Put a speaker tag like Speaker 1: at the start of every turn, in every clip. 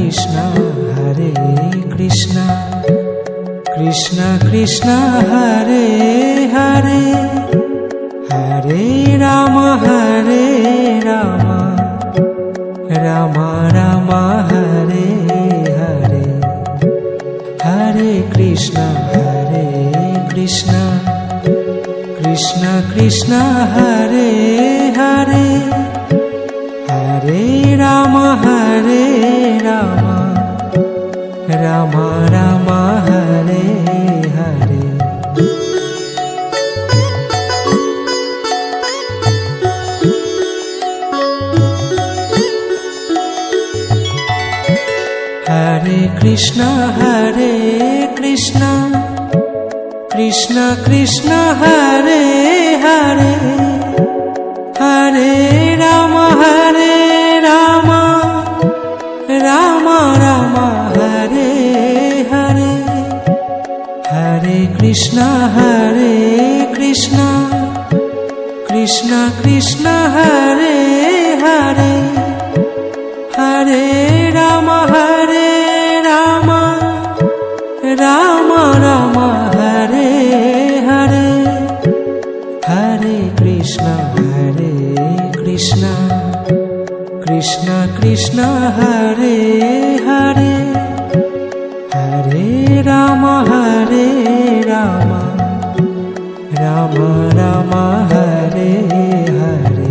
Speaker 1: Krishna Hare Krishna Krishna Krishna Hare Hare Hare Rama Hare Rama Rama Rama Hare Hare Hare Krishna Krishna Krishna Hare Hare Hare Rama Hare Rama Rama Rama Hare Hare Hare Krishna Krishna Krishna Hare Hare Hare Rama Hare Rama Rama Rama Hare Hare Hare Krishna Krishna Krishna Hare Hare Hare Rama Hare Rama Rama Rama Hare Hare Hare Krishna Krishna Hare Hare Hare Rama Hare Rama Rama Rama Hare Hare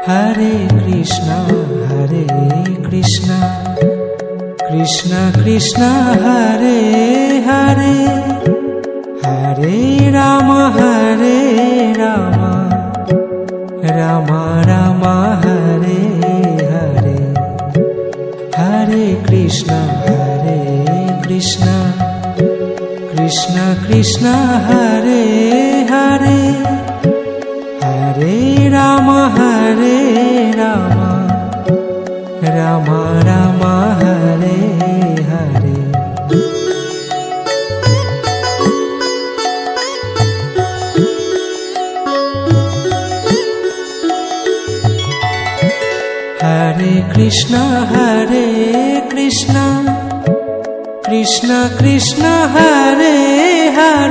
Speaker 1: Hare Krishna Krishna Hare Hare Hare Rama Hare Rama Rama Rama Hare Hare Hare Krishna Krishna Hare Hare Hare Rama Hare Rama Rama Rama Hare Hare Hare Krishna Krishna Krishna Hare Hare